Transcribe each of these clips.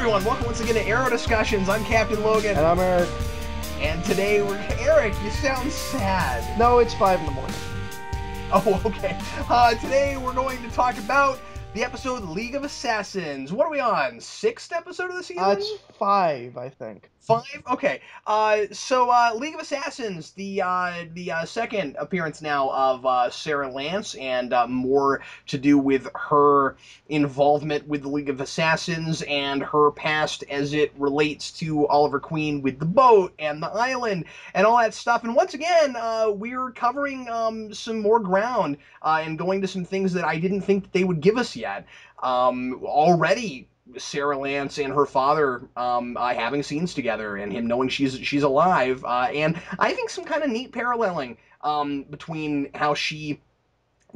everyone, welcome once again to Arrow Discussions. I'm Captain Logan. And I'm Eric. And today Eric, you sound sad. No, it's 5 in the morning. Oh, okay. Today we're going to talk about the episode League of Assassins. What are we on? 6th episode of the season? It's 5, I think. 5? Okay. So League of Assassins, the second appearance now of Sarah Lance, and more to do with her involvement with the League of Assassins and her past as it relates to Oliver Queen with the boat and the island and all that stuff. And once again, we're covering some more ground and going to some things that I didn't think that they would give us yet. Already Sarah Lance and her father having scenes together, and him knowing she's alive, and I think some kind of neat paralleling between how she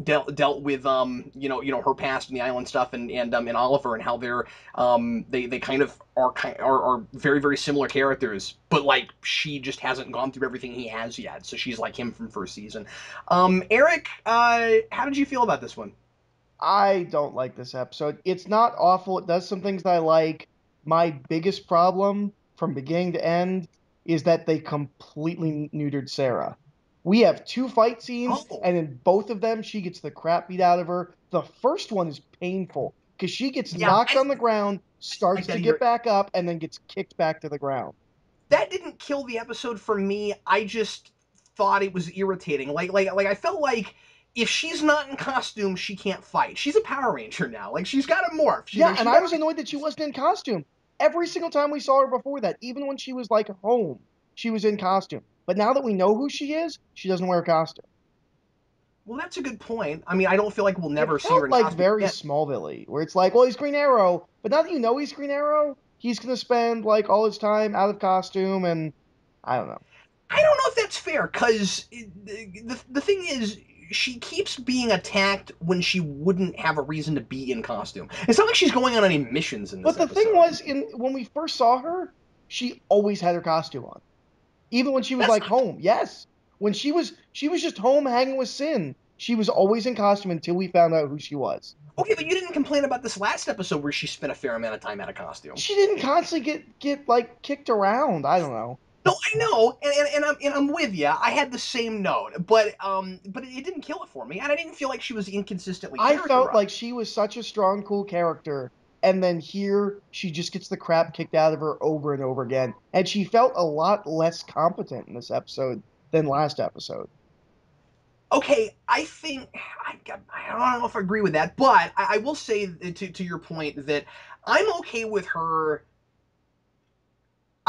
dealt with her past and the island stuff, and Oliver, and how they kind of are very, very similar characters, but like she just hasn't gone through everything he has yet, so she's like him from first season. Eric, how did you feel about this one? I don't like this episode. It's not awful. It does some things that I like. My biggest problem from beginning to end is that they completely neutered Sarah. We have 2 fight scenes, and in both of them, she gets the crap beat out of her. The first one is painful because she gets knocked on the ground, starts to get back up, and then gets kicked back to the ground. That didn't kill the episode for me. I just thought it was irritating. Like I felt like if she's not in costume, she can't fight. She's a Power Ranger now. Like, she's got to morph. I was annoyed that she wasn't in costume. Every single time we saw her before that, even when she was like home, she was in costume. But now that we know who she is, she doesn't wear a costume. Well, that's a good point. I mean, I don't feel like we'll never see her in like costume very again. Smallville-y, where it's like, well, he's Green Arrow, but now that you know he's Green Arrow, he's going to spend like all his time out of costume, and I don't know. I don't know if that's fair, because the thing is, she keeps being attacked when she wouldn't have a reason to be in costume. It's not like she's going on any missions in this But the thing was, when we first saw her, she always had her costume on. Even when she was home. Yes. When she was just home hanging with Sin, she was always in costume until we found out who she was. Okay, but you didn't complain about this last episode where she spent a fair amount of time out of costume. She didn't constantly get like kicked around. I don't know. No, I know, and I'm with you. I had the same note, but it didn't kill it for me, and I didn't feel like she was inconsistently characterized. I felt like she was such a strong, cool character, and then here she just gets the crap kicked out of her over and over again, and she felt a lot less competent in this episode than last episode. Okay, I think I don't know if I agree with that, but I will say to your point that I'm okay with her.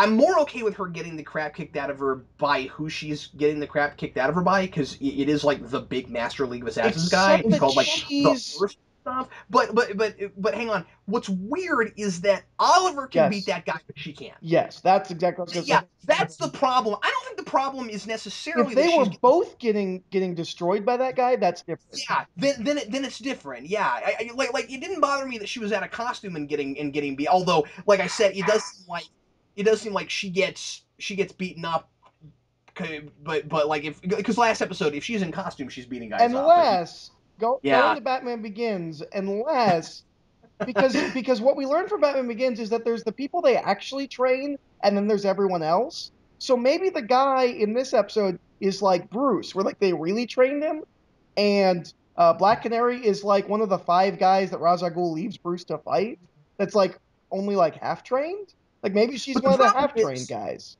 I'm more okay with her getting the crap kicked out of her by who she's getting the crap kicked out of her by, because it is like the big Master League of Assassins guy. It's called like the worst stuff. But hang on. What's weird is that Oliver can beat that guy, but she can't. Yes, that's exactly what I was going to say. That's the problem. I don't think the problem is necessarily if they were both getting destroyed by that guy. That's different. Yeah, then it's different. Yeah, like it didn't bother me that she was out of costume and getting beat. Although, like I said, it does seem like she gets beaten up, but like because last episode, if she's in costume, she's beating guys up. Going to Batman Begins, because what we learned from Batman Begins is that there's the people they actually train, and then there's everyone else. So maybe the guy in this episode is like Bruce, where like they really trained him, and Black Canary is like one of the 5 guys that Ra's al Ghul leaves Bruce to fight. That's like only like half trained. Like, maybe she's one of the half-trained guys.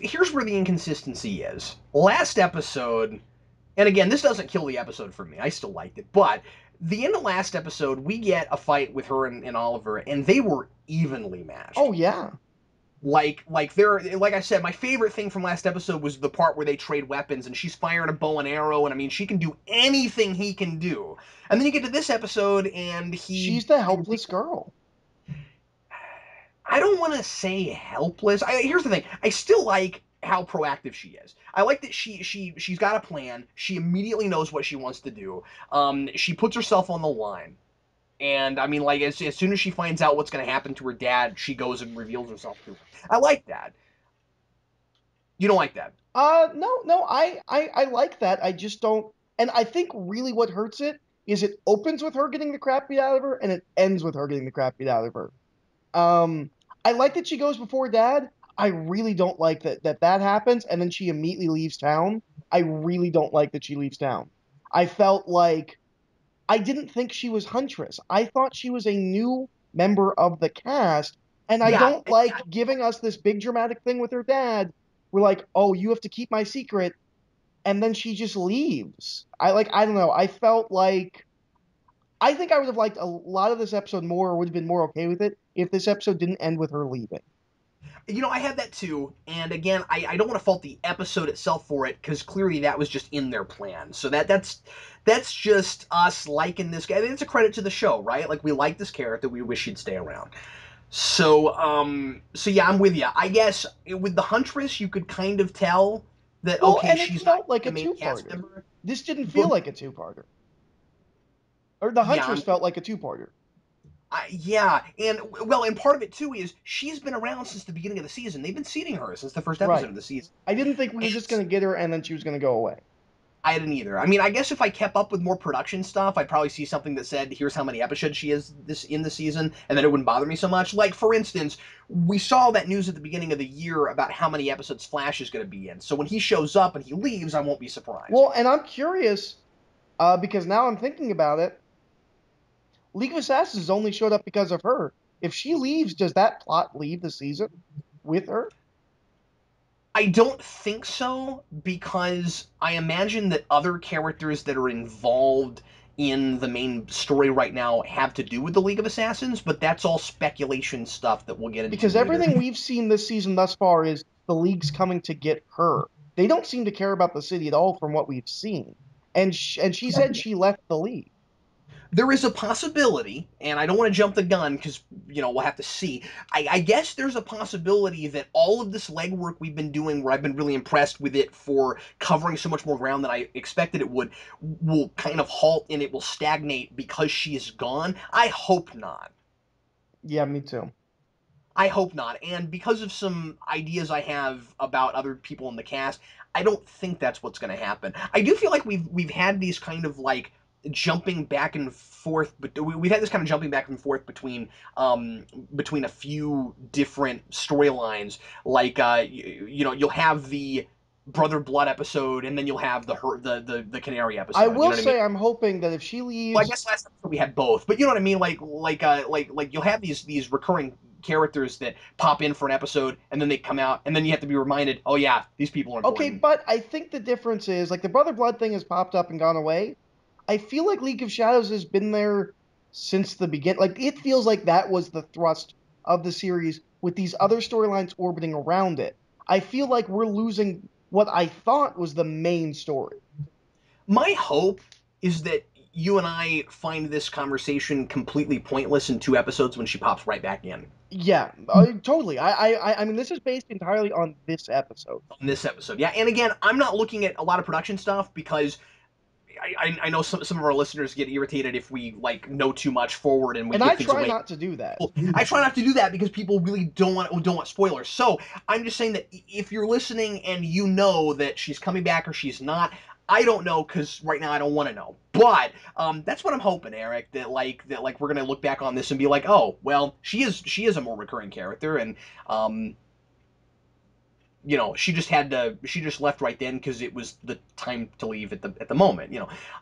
Here's where the inconsistency is. Last episode, and again, this doesn't kill the episode for me. I still liked it. But the end of last episode, we get a fight with her and Oliver, and they were evenly matched. Oh, yeah. Like I said, my favorite thing from last episode was the part where they trade weapons, and she's firing a bow and arrow, and I mean, she can do anything he can do. And then you get to this episode, and she's the helpless girl. I don't want to say helpless. Here's the thing. I still like how proactive she is. I like that she's got a plan. She immediately knows what she wants to do. She puts herself on the line. And, I mean, like, as soon as she finds out what's going to happen to her dad, she goes and reveals herself to him. I like that. You don't like that? No, I like that. I just don't. And I think really what hurts it is it opens with her getting the crap beat out of her, and it ends with her getting the crap beat out of her. Um, I like that she goes before dad. I really don't like that happens, and then she immediately leaves town. I really don't like that she leaves town. I felt like I didn't think she was Huntress. I thought she was a new member of the cast, and I Yeah, don't like giving us this big dramatic thing with her dad. We're like, oh, you have to keep my secret, and then she just leaves. I don't know. I felt like I think I would have liked a lot of this episode more, or would have been more okay with it if this episode didn't end with her leaving. I had that too. And again, I don't want to fault the episode itself for it because clearly that was just in their plan. So that's just us liking this guy. I mean, it's a credit to the show, right? Like we like this character, we wish he'd stay around. So yeah, I'm with you. I guess with the Huntress, you could kind of tell that Well, okay, and it she's not felt like the a main cast two-parter. member, This didn't feel but like a two-parter. Or the yeah, Huntress felt like a two-parter. yeah, and part of it too is she's been around since the beginning of the season. They've been seeding her since the first episode Right. of the season. I didn't think we were And just going to get her and then she was going to go away. I didn't either. I mean, I guess if I kept up with more production stuff, I'd probably see something that said, "Here's how many episodes she is this in the season," and then it wouldn't bother me so much. Like, for instance, we saw that news at the beginning of the year about how many episodes Flash is going to be in. So when he shows up and he leaves, I won't be surprised. Well, and I'm curious because now I'm thinking about it. League of Assassins only showed up because of her. If she leaves, does that plot leave the season with her? I don't think so because I imagine that other characters that are involved in the main story right now have to do with the League of Assassins, but that's all speculation stuff that we'll get into Because later. everything we've seen this season thus far is the League's coming to get her. They don't seem to care about the city at all from what we've seen. And she said she left the League. There is a possibility, and I don't want to jump the gun because we'll have to see. I guess there's a possibility that all of this legwork we've been doing, where I've been really impressed with it for covering so much more ground than I expected it would, will kind of halt and it will stagnate because she's gone. I hope not. Yeah, me too. I hope not. And because of some ideas I have about other people in the cast, I don't think that's what's going to happen. I do feel like we've had these kind of like jumping back and forth, but we've had this kind of jumping back and forth between a few different storylines. Like you'll have the Brother Blood episode, and then you'll have the Canary I episode. You will know what I mean? say I'm hoping that if she Well, I leaves, guess last episode we had both, but you know what I mean. Like you'll have these recurring characters that pop in for an episode and then they come out, and then you have to be reminded, oh yeah, these people are okay, important. but I think the difference is like the Brother Blood thing has popped up and gone away. I feel like League of Shadows has been there since the beginning. Like it feels like that was the thrust of the series with these other storylines orbiting around it. I feel like we're losing what I thought was the main story. My hope is that you and I find this conversation completely pointless in 2 episodes when she pops right back in Yeah, totally. I mean, this is based entirely on this episode, on this episode. Yeah, and again, I'm not looking at a lot of production stuff because I know some of our listeners get irritated if we like know too much forward and we and give I things try away. not to do that. I try not to do that because people really don't want spoilers. So I'm just saying that if you're listening and you know that she's coming back or she's not, I don't know because right now I don't want to know. But that's what I'm hoping, Eric. That we're gonna look back on this and be like, oh well, she is a more recurring character, and um, she just left right then because it was the time to leave at the moment.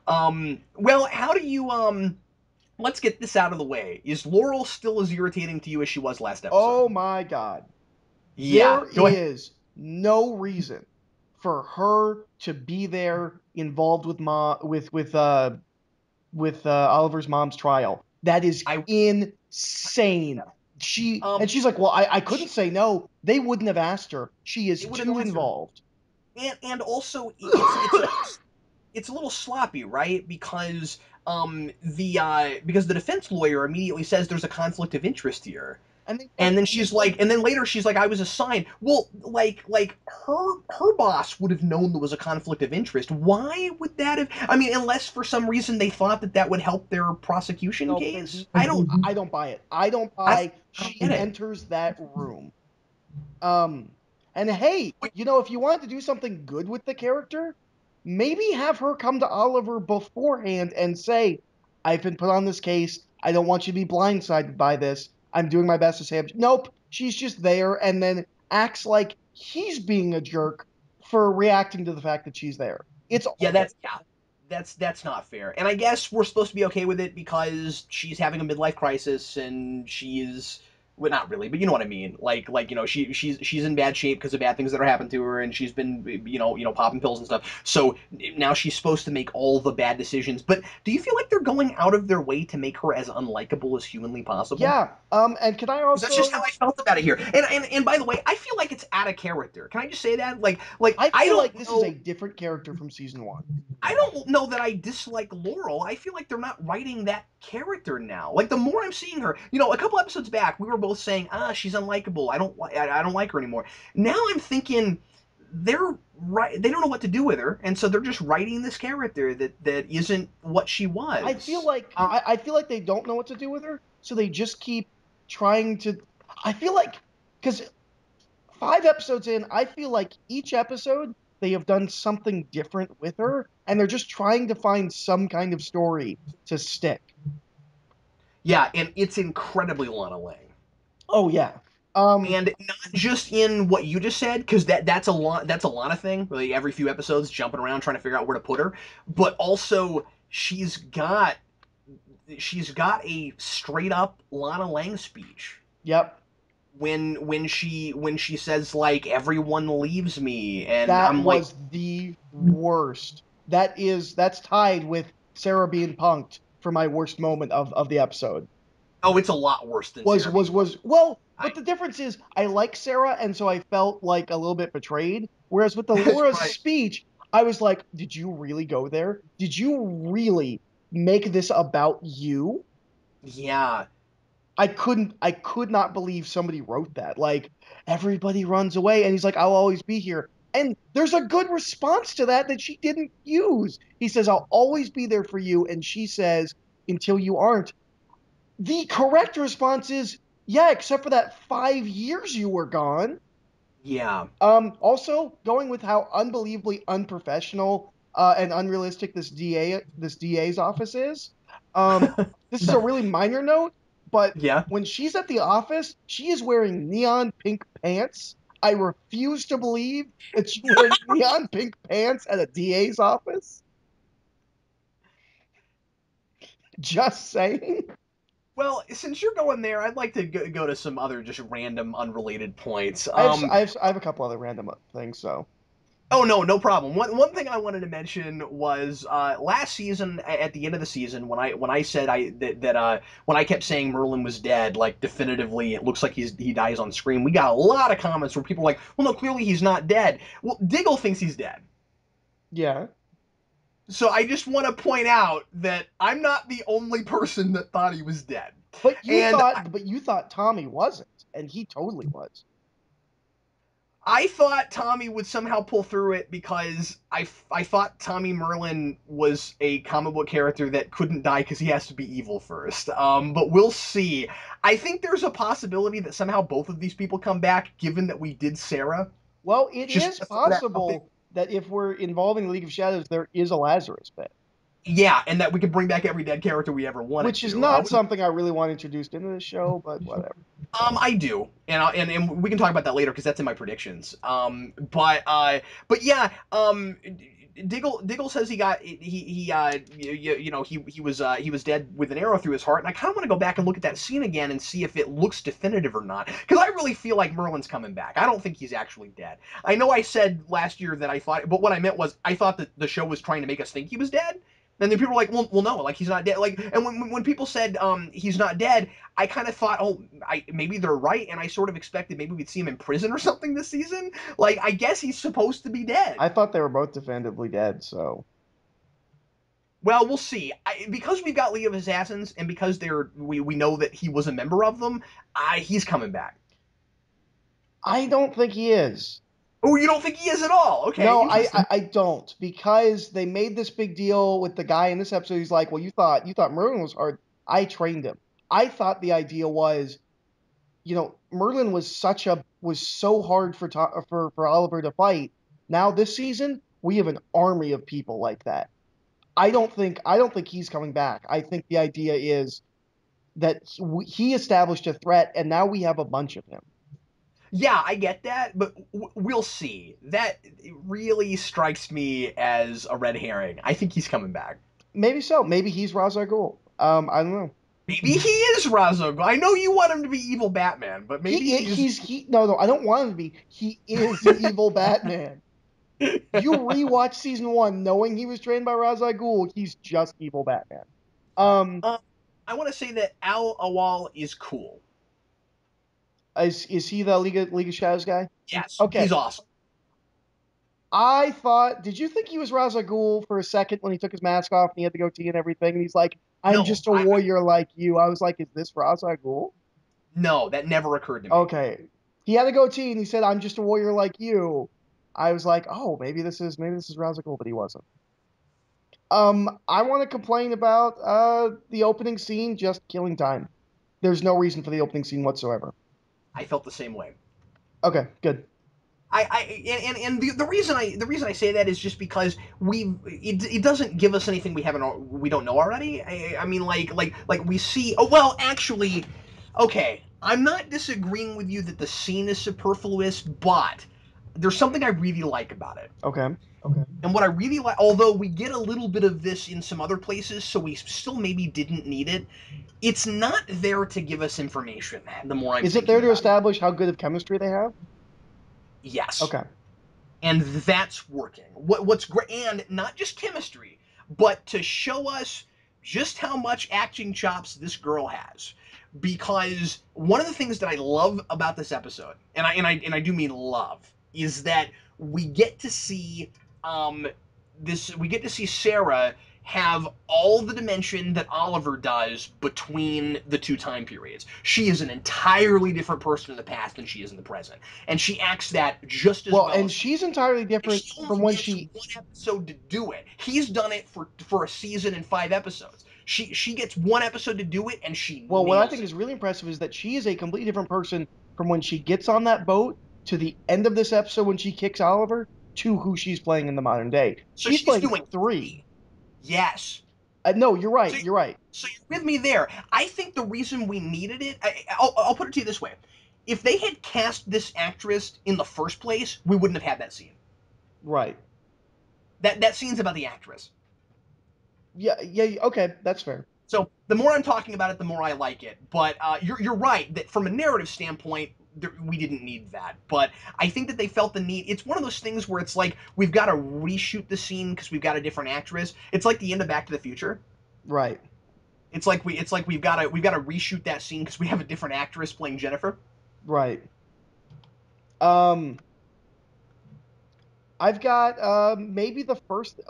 Well, how do you let's get this out of the way. Is Laurel still as irritating to you as she was last episode? Oh my God. Yeah, There go ahead. is no reason for her to be there involved with Oliver's mom's trial. That is I insane. She's like, well, I couldn't she, say no. They wouldn't have asked her. She they is would have too asked her, involved. and also it's a little sloppy, right? Because the defense lawyer immediately says there's a conflict of interest here. And they And then later she's like, I was assigned. Well, like her boss would have known there was a conflict of interest. Why would that have? I mean, unless for some reason they thought that would help their prosecution nope, there's case. I don't buy it. I don't I buy I don't she get it. enters that room. Um, and hey, if you wanted to do something good with the character, maybe have her come to Oliver beforehand and say, I've been put on this case. I don't want you to be blindsided by this. I'm doing my best to say, nope, she's just there, and then acts like he's being a jerk for reacting to the fact that she's there. It's Yeah, awful. that's not fair. And I guess we're supposed to be okay with it because she's having a midlife crisis and she's well, not really, but you know what I mean. Like she's in bad shape because of bad things that are happening to her, and she's been popping pills and stuff. So now she's supposed to make all the bad decisions. But do you feel like they're going out of their way to make her as unlikable as humanly possible? Yeah. And can I That's just how also? I felt about it here. And by the way, I feel like it's out of character. Can I just say that? Like I feel like this is a different character from season one. I don't know that I dislike Laurel. I feel like they're not writing that character now. Like the more I'm seeing her, a couple episodes back, we were both saying, she's unlikable. I don't like her anymore. Now I'm thinking they're right. They don't know what to do with her, and so they're just writing this character that isn't what she I feel was. like I feel like they don't know what to do with her, so they just keep trying to. I feel like because 5 episodes in, I feel like each episode they have done something different with her, and they're just trying to find some kind of story to stick. Yeah, and it's incredibly Lana Lang. Oh yeah. Um, And not just in what you just said, because that's a Lana thing. Really, every few episodes, jumping around trying to figure out where to put her, but also she's got a straight up Lana Lang speech yep. when she says like everyone leaves me, and That I'm like, was the worst. That's tied with Sarah being punked for my worst moment of the episode. oh, it's a lot worse than Was Sarah was being punked. was well, I but the difference is I like Sarah, and so I felt like a little bit betrayed. Whereas with the Laura's right, speech, I was like, did you really go there? Did you really make this about you? yeah, I could not believe somebody wrote that. Like, everybody runs away, and he's like, I'll always be here. And there's a good response to that she didn't use. He says, I'll always be there for you. And she says, until you aren't. The correct response is, yeah, except for that 5 years you were gone. yeah. Also, going with how unbelievably unprofessional and unrealistic this DA's office is. Um, this is a really minor note, but Yeah. when she's at the office, she is wearing neon pink pants. I refuse to believe that she's wearing neon pink pants at a DA's office. Just saying. Well, since you're going there, I'd like to go to some other just random, unrelated points. I have a couple other random things. So Oh no, no problem. One thing I wanted to mention was last season at the end of the season when I said when I kept saying Merlin was dead, like definitively it looks like he dies on screen. We got a lot of comments where people were like, well, no, clearly he's not dead. Well, Diggle thinks he's dead. yeah. So I just want to point out that I'm not the only person that thought he was dead. And But you thought Tommy wasn't, and he totally was. I thought Tommy would somehow pull through it because I thought Tommy Merlin was a comic book character that couldn't die because he has to be evil first. But we'll see. I think there's a possibility that somehow both of these people come back, given that we did Sarah. Well, it Just is to throw that out there. possible that if we're involving the League of Shadows, there is a Lazarus pit, Yeah, and that we could bring back every dead character we ever wanted which is to. not something I really want introduced into the show, but whatever. I do, and we can talk about that later because that's in my predictions. But yeah, Diggle says he was dead with an arrow through his heart, and I kind of want to go back and look at that scene again and see if it looks definitive or not, because I really feel like Merlin's coming back. I don't think he's actually dead. I know I said last year that I thought, but what I meant was I thought that the show was trying to make us think he was dead. And then people were like, well, no, like he's not dead. Like, and when people said he's not dead, I kind of thought, oh, maybe they're right, and I sort of expected maybe we'd see him in prison or something this season. Like, I guess he's supposed to be dead. I thought they were both definitively dead, so Well, we'll see. Because we've got League of Assassins, and because we know that he was a member of them, he's coming back. I don't think he is. Oh, you don't think he is at all? Okay, No, interesting. I don't, because they made this big deal with the guy in this episode. He's like, "Well, you thought Merlin was hard. I trained him." I thought the idea was, Merlin was so hard for Oliver to fight. Now this season, we have an army of people like that. I don't think he's coming back. I think the idea is that he established a threat, and now we have a bunch of him. Yeah, I get that, but we'll see. That really strikes me as a red herring. I think he's coming back. Maybe so. Maybe he's Ra's al Ghul. I don't know. Maybe he is Razo. I know you want him to be evil Batman, but maybe he's. He no, I don't want him to be. He is evil Batman. You rewatch season 1 knowing he was trained by Ra's al Ghul, he's just evil Batman. Um, uh, I want to say that Al Awal is cool. is he the League of Shadows guy? Yes, Okay. he's awesome. I thought, did you think he was Ra's al Ghul for a second when he took his mask off and he had the goatee and everything? And he's like, I'm No, just a warrior like you. I was like, is this Ra's al Ghul? no, that never occurred to me. Okay. He had a goatee and he said, I'm just a warrior like you. I was like, oh, maybe this is Ra's al Ghul, but he wasn't. I want to complain about the opening scene just killing time. There's no reason for the opening scene whatsoever. I felt the same way. Okay, good. And the reason I say that is just because it doesn't give us anything we don't know already. I mean like we see. Oh well, actually, okay. I'm not disagreeing with you that the scene is superfluous, but there's something I really like about it. Okay. And what I really like, although we get a little bit of this in some other places, so we still maybe didn't need it. It's not there to give us information. The more I'm Is it there thinking to about it, establish how good of chemistry they have? yes. Okay. And that's working. What's great, and not just chemistry, but to show us just how much acting chops this girl has. Because one of the things that I love about this episode, and I do mean love, is that we get to see we get to see Sarah have all the dimension that Oliver does between the two time periods. She is an entirely different person in the past than she is in the present, and she acts that just as Well, well and as. she's entirely And different she only from when gets she. one episode to do it. He's done it for a season and 5 episodes. She gets one episode to do it, and she Well, what I nails think it. is really impressive is that she is a completely different person from when she gets on that boat to the end of this episode when she kicks Oliver to who she's playing in the modern day. So She's she's playing doing three. yes. No, you're So right. You're right. so you're with me there. I think the reason we needed it, I'll put it to you this way: if they had cast this actress in the first place, we wouldn't have had that scene. Right. That scene's about the actress. Yeah. Yeah. Okay, that's fair. So the more I'm talking about it, the more I like it. But you're right that from a narrative standpoint, we didn't need that. But I think that they felt the need. It's one of those things where it's like we've got to reshoot the scene because we've got a different actress. It's like the end of Back to the Future. Right. It's like we've got to reshoot that scene because we have a different actress playing Jennifer. Right. Um, I've got maybe the first.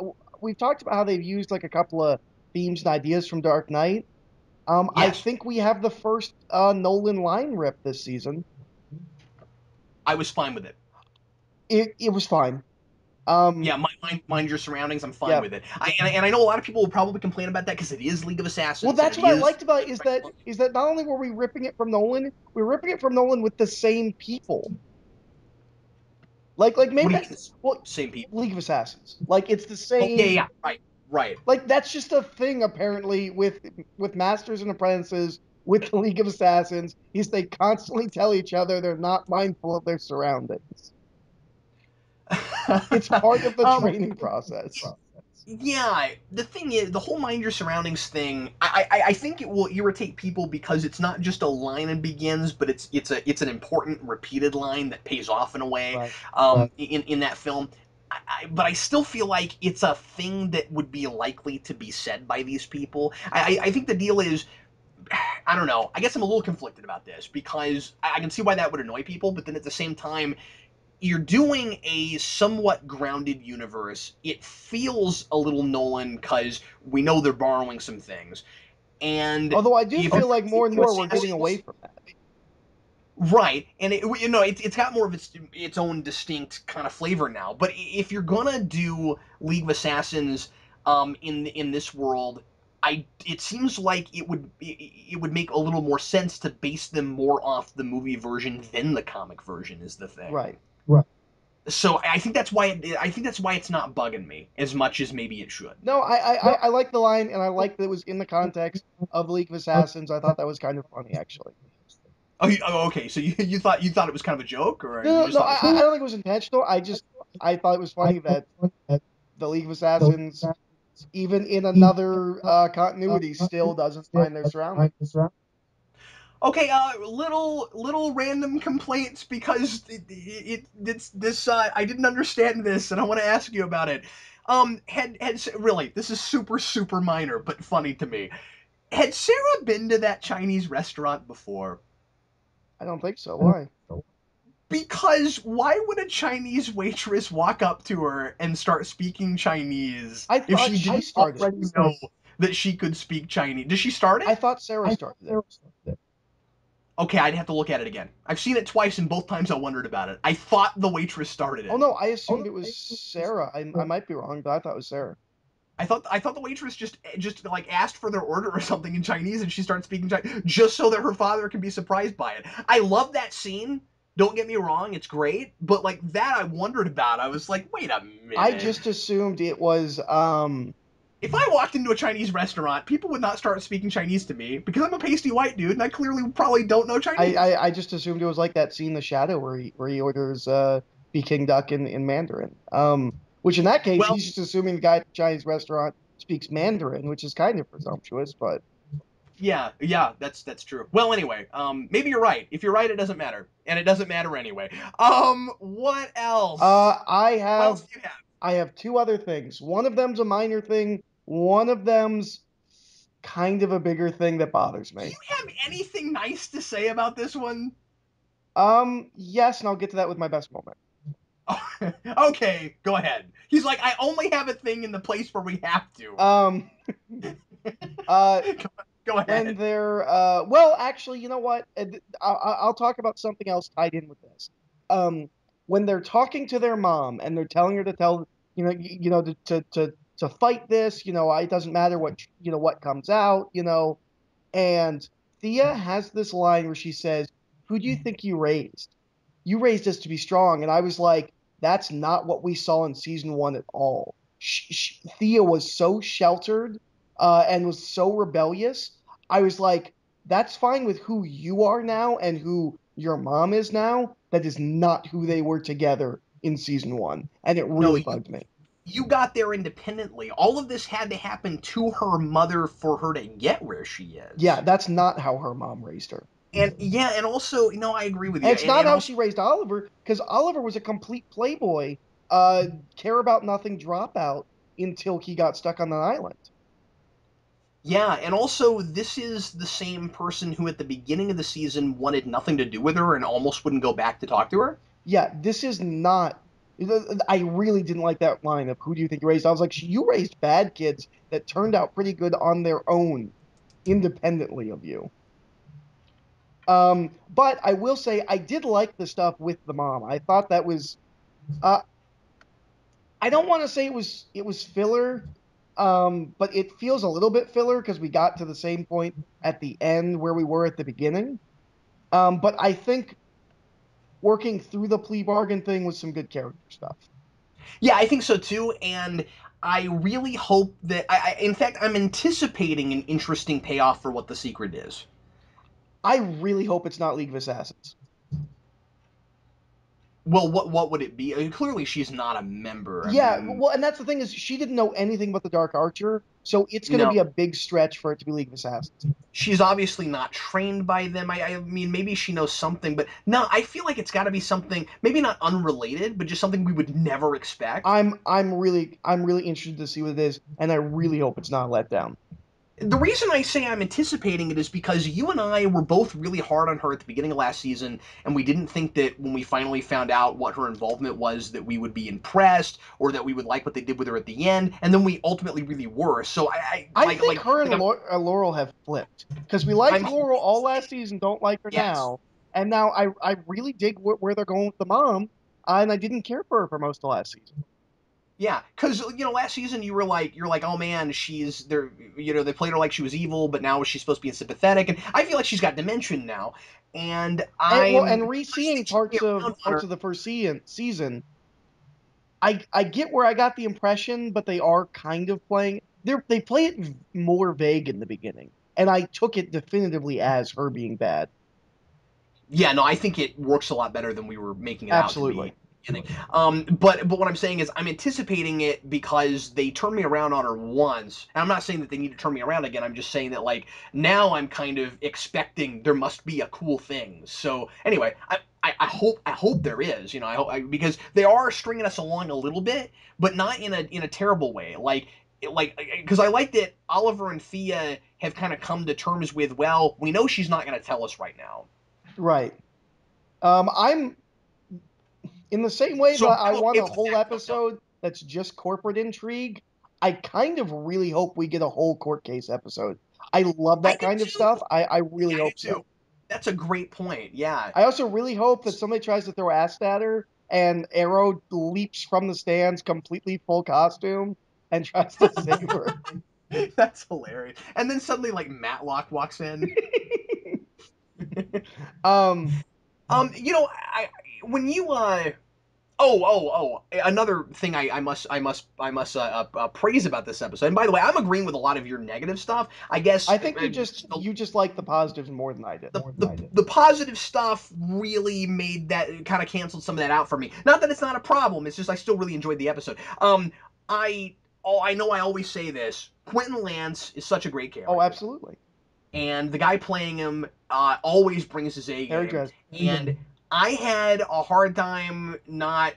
We've talked about how they've used like a couple of themes and ideas from Dark Knight. I Yes, think we have the first Nolan line rip this season. I was fine with it. It was fine. Um, Yeah, mind your surroundings. I'm fine yeah. with it. And I know a lot of people will probably complain about that because it is League of Well, Assassins and that's it what I is. liked about it is that not only were we ripping it from Nolan, we were ripping it from Nolan with the same people. Like What maybe do you mean? that's well, Same people? League of Assassins. Like it's the Oh yeah, same. yeah, right, right. Like that's just a thing apparently with Masters and Apprentices with the League of Assassins. Is they constantly tell each other they're not mindful of their surroundings. It's part of the um, training process. yeah. The thing is, the whole mind your surroundings thing. I think it will irritate people because it's not just a line and begins, but it's an important repeated line that pays off in a way. Right. In that film. But I still feel like it's a thing that would be likely to be said by these people. I think the deal is, I don't know. I guess I'm a little conflicted about this because I can see why that would annoy people, but then at the same time, you're doing a somewhat grounded universe. It feels a little Nolan because we know they're borrowing some things, and Although I do if feel like more and more we're getting away from that. right, and it's got more of its own distinct kind of flavor now. But if you're gonna do League of Assassins, in this world, it seems like it would make a little more sense to base them more off the movie version than the comic version is the thing. Right. So I think that's why it's not bugging me as much as maybe it should. No, I like the line, and I like that it was in the context of League of Assassins. I thought that was kind of funny, actually. Oh, okay. So you thought it was kind of a joke, or you No, just no, thought it was I funny? don't think it was intentional. I thought it was funny that the League of Assassins, even in another continuity, still doesn't find their surroundings. Okay, little random complaints because it's this I didn't understand this and I want to ask you about it. Had really this is super minor but funny to me. Had Sarah been to that Chinese restaurant before? I don't think so. Why? Because why would a Chinese waitress walk up to her and start speaking Chinese I if thought she she didn't started already it. know that she could speak Chinese? Does she start I it? thought Sarah started it. Okay, I'd have to look at it again. I've seen it twice, and both times I wondered about it. I thought the waitress started Oh it. no, I assumed it was Sarah. I might be wrong, but I thought it was Sarah. I thought the waitress just like asked for their order or something in Chinese, and she started speaking Chinese just so that her father can be surprised by it. I love that scene. Don't get me wrong, it's great, but like that, I wondered about. I was like, wait a I minute. just assumed it was If I walked into a Chinese restaurant, people would not start speaking Chinese to me because I'm a pasty white dude, and I clearly probably don't know Chinese. I just assumed it was like that scene in The Shadow where he orders Peking duck in Mandarin. Which in that case Well, he's just assuming the guy at the Chinese restaurant speaks Mandarin, which is kind of presumptuous, but yeah, that's true. Well, anyway, maybe you're right. If you're right, it doesn't matter, and it doesn't matter anyway. What else? uh What else do you have? I have two other things. One of them's a minor thing, one of them's kind of a bigger thing that bothers Do me. you have anything nice to say about this one? Yes, and I'll get to that with my best moment. Okay, go ahead. He's like, I only have a thing in the place where we have to. Um, uh, Go when ahead. they're well, actually, you know what? I'll talk about something else tied in with this. Um, when they're talking to their mom and they're telling her to tell, to fight this, it doesn't matter what what comes out, and Thea has this line where she says, "Who do you think you raised? You raised us to be strong." And I was like, "That's not what we saw in season one at all." Thea was so sheltered and was so rebellious. I was like, "That's fine with who you are now and who your mom is now. That is not who they were together in season one," and it No, really bugged me. you got there independently. All of this had to happen to her mother for her to get where she Yeah, is. that's not how her mom raised her. And yeah, and also, I agree with And you. it's And not and how also, she raised Oliver, because Oliver was a complete playboy, care about nothing dropout until he got stuck on the island. yeah, and also, this is the same person who at the beginning of the season wanted nothing to do with her and almost wouldn't go back to talk to her. Yeah, this is not. I really didn't like that line of "Who do you think you raised?" I was like, "You raised bad kids that turned out pretty good on their own, independently of you." But I will say I did like the stuff with the mom. I thought that was. Uh, I don't want to say it was filler, but it feels a little bit filler because we got to the same point at the end where we were at the beginning. But I think working through the plea bargain thing was some good character stuff. Yeah, I think so too, and I really hope that in fact, I'm anticipating an interesting payoff for what the secret is. I really hope it's not League of Assassins. Well, what would it be? Clearly, she's not a member. I Yeah, mean, well, and that's the thing is she didn't know anything about the Dark Archer, so it's going to no, be a big stretch for it to be League of Assassins. she's obviously not trained by them. I mean, maybe she knows something, but no, I feel like it's got to be something maybe not unrelated, but just something we would never expect. I'm really interested to see what it is, and I really hope it's not a letdown. The reason I say I'm anticipating it is because you and I were both really hard on her at the beginning of last season, and we didn't think that when we finally found out what her involvement was, that we would be impressed or that we would like what they did with her at the end, and then we ultimately really were. So I I think her and like Laurel have flipped because we liked I'm Laurel hoping all last season, don't like her yes. now, and now I really dig where they're going with the mom, and I didn't care for her for most of last season. Yeah, because last season you're like, oh man, she's there. They played her like she was evil, but now she's supposed to be sympathetic, and I feel like she's got dimension now, and And well, I'm and because they re-seeing turned me parts of around on her. the first season, I get where I got the impression, but they are kind of playing. They play it more vague in the beginning, and I took it definitively as her being bad. Yeah, no, I think it works a lot better than we were making it out to be. Absolutely. But what I'm saying is I'm anticipating it because they turned me around on her once. And I'm not saying that they need to turn me around again. I'm just saying that like now I'm kind of expecting there must be a cool thing. So anyway, I hope there is. You know, because they are stringing us along a little bit, but not in a terrible way. Like because I like that Oliver and Thea have kind of come to terms with, well, we know she's not going to tell us right now. Right. I'm in the same way that So I I'm want okay a with the whole fact we don't know. episode that's just corporate intrigue. I kind of really hope we get a whole court case episode. I love I that do kind of too. stuff. I really Yeah, I hope do too. so. That's a great point. Yeah. I also really hope that somebody tries to throw acid at her and Arrow leaps from the stands completely full costume and tries to save her. That's hilarious. And then suddenly like Matlock walks in. um, You know, I when you another thing I must praise about this episode. And by the way, I'm agreeing with a lot of your negative stuff. I guess I think you just like the positives more than I did. the positive stuff really made that kind of canceled some of that out for me. Not that it's not a problem. It's just I still really enjoyed the episode. I I know I always say this. Quentin Lance is such a great Oh, character, absolutely. and the guy playing him always brings his A Harry game. Dress. And I had a hard time not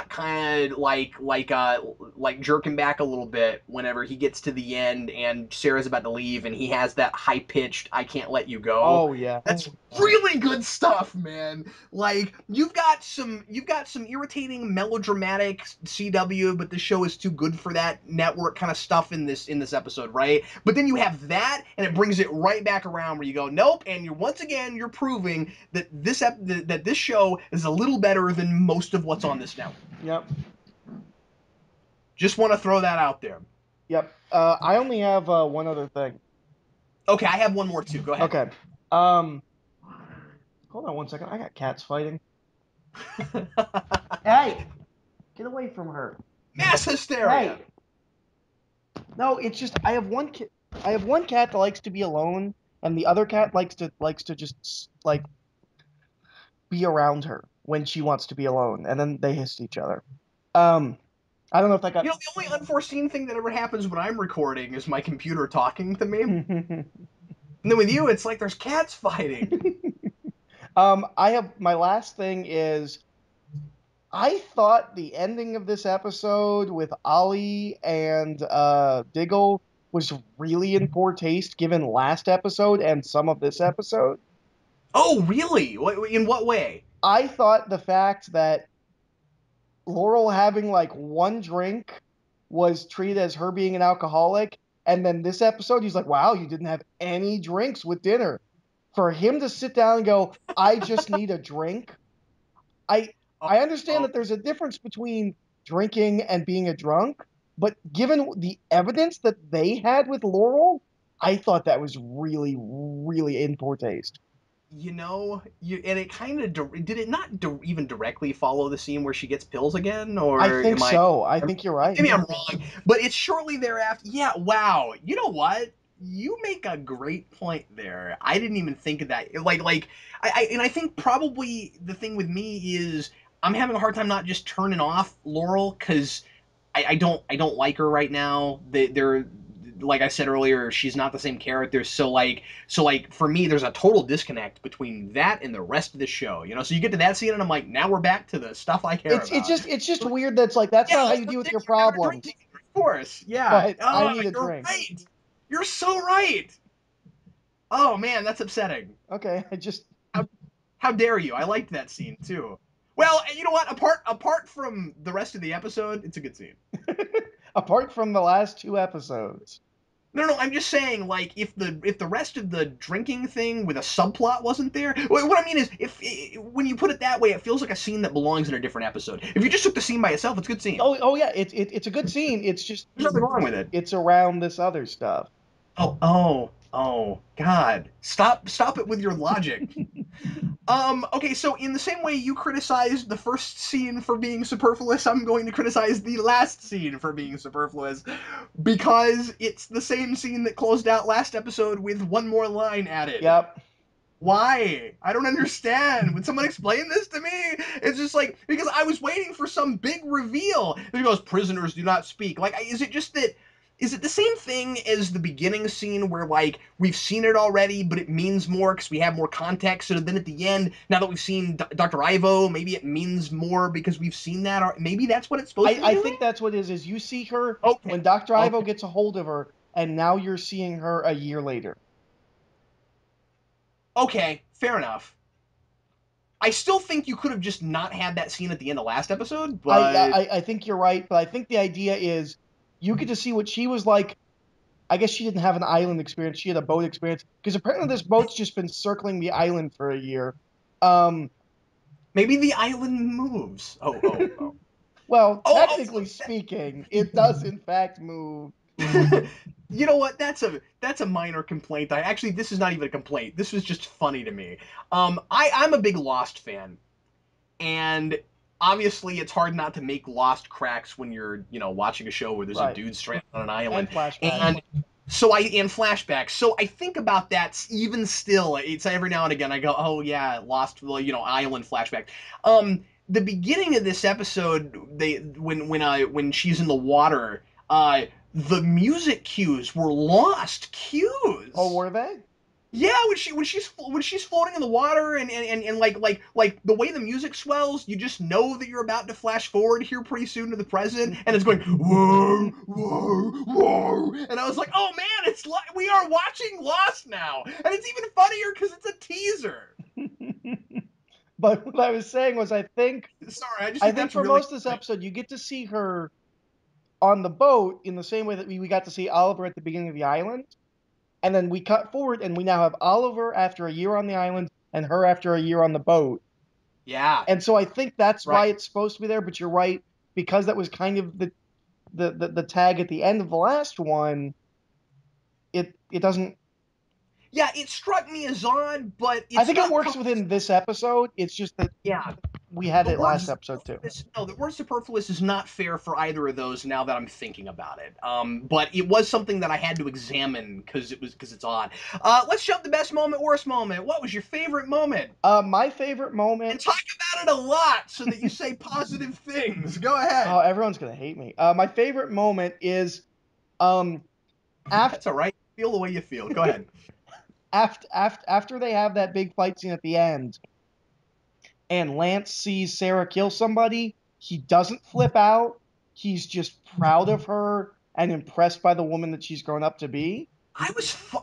kind of like jerking back a little bit whenever he gets to the end and Sarah's about to leave and he has that high pitched "I can't let you go." Oh yeah. That's really good stuff, man. Like you've got some irritating melodramatic CW, but the show is too good for that network kind of stuff in this episode, right? But then you have that, and it brings it right back around where you go, nope, and you're once again you're proving that that this show is a little better than most of what's on this network. Yep. Just want to throw that out there. Yep. I only have one other thing. Okay, I have one more too. Go ahead. Okay. Um, hold on one second. I got cats fighting. Hey, get away from her. Mass hysteria. Hey. No, it's just I have one cat. I have one cat that likes to be alone, and the other cat likes to just like be around her when she wants to be alone, and then they hiss at each other. Um, I don't know if that got. You know, the only unforeseen thing that ever happens when I'm recording is my computer talking to me. And then with you, it's like there's cats fighting. I have my last thing is I thought the ending of this episode with Ollie and Diggle was really in poor taste given last episode and some of this episode. Oh, really? In what way? I thought the fact that Laurel having like one drink was treated as her being an alcoholic, and then this episode he's like, "Wow, you didn't have any drinks with dinner." For him to sit down and go, "I just need a drink." I Oh, I understand oh, that there's a difference between drinking and being a drunk, but given the evidence that they had with Laurel, I thought that was really, really in poor taste. and it kind of did it not even directly follow the scene where she gets pills again, I or think am I? so. I think you're right. Maybe I'm wrong, but it's shortly thereafter. Yeah, wow. You know what? You make a great point there. I didn't even think of that. And I think probably the thing with me is I'm having a hard time not just turning off Laurel because I don't like her right now. They're like I said earlier, she's not the same character. So like for me, there's a total disconnect between that and the rest of the show. So you get to that scene, and I'm like, now we're back to the stuff I care about. It's just weird that's like that's Yeah, not how let's you deal with pretend your you're having a drink problems. together. Of course, yeah. But I Oh, need a you're drink. right. You're so right. Oh man, that's upsetting. Okay, I just How, how dare you? I liked that scene too. Well, you know what? Apart from the rest of the episode, it's a good scene. apart from the last two episodes. No, no, I'm just saying, like, if the rest of the drinking thing with a subplot wasn't there, what I mean is, if when you put it that way, it feels like a scene that belongs in a different episode. If you just took the scene by itself, it's a good scene. Oh yeah, it's a good scene. It's just There's nothing wrong with it. it's around this other stuff. Oh, God! Stop it with your logic. Okay, so in the same way you criticized the first scene for being superfluous, I'm going to criticize the last scene for being superfluous because it's the same scene that closed out last episode with one more line added. Yep. Why? I don't understand. Would someone explain this to me? It's just like, because I was waiting for some big reveal. He goes, prisoners do not speak. Like, is it just that, is it the same thing as the beginning scene where, like, we've seen it already, but it means more because we have more context? So then at the end, now that we've seen Dr. Ivo, maybe it means more because we've seen that. Or maybe that's what it's supposed to be I doing? think that's what it is you see her Okay. when Dr. Ivo Okay. gets a hold of her, and now you're seeing her a year later. Okay. Fair enough. I still think you could have just not had that scene at the end of last episode, but I think you're right, but I think the idea is you get to see what she was like. I guess she didn't have an island experience. She had a boat experience because apparently this boat's just been circling the island for a year. Um, maybe the island moves. well, Oh, technically speaking, it does in fact move. oh. You know what? That's a minor complaint. I actually this is not even a complaint. This was just funny to me. I'm a big Lost fan, and obviously it's hard not to make Lost cracks when you're watching a show where there's a Right. dude stranded on an And island, flashbacks. and so I in flashbacks. So I think about that even still. It's every now and again I go, oh yeah, Lost, well, island flashback. The beginning of this episode, they when she's in the water, the music cues were lost Oh, cues. were they? Yeah, when she's floating in the water and like the way the music swells, you just know that you're about to flash forward here pretty soon to the present, and it's going whoa whoa whoa, and I was like, oh man, it's like we are watching Lost now, and it's even funnier because it's a teaser. But what I was saying was, Sorry, I just I think think that's for really most of this funny. episode, you get to see her on the boat in the same way that we got to see Oliver at the beginning of the island. And then we cut forward and we now have Oliver after a year on the island and her after a year on the boat. Yeah, And so I think that's why right. it's supposed to be there, but you're right, because that was kind of the tag at the end of the last one, it doesn't. Yeah, it struck me as odd, but I it's think it not works purposeful. within this episode. It's just that Yeah, we had the it word last episode too. superfluous, no, the word superfluous is not fair for either of those. Now that I'm thinking about it, but it was something that I had to examine because it's odd. Let's jump to best moment, worst moment. What was your favorite moment? My favorite moment. And talk about it a lot so that you say positive things. Go Oh, ahead. everyone's gonna hate me. My favorite moment is um after That's all right. Feel the way you feel. Go ahead. after they have that big fight scene at the end, and Lance sees Sarah kill somebody, he doesn't flip out. He's just proud of her and impressed by the woman that she's grown up to be.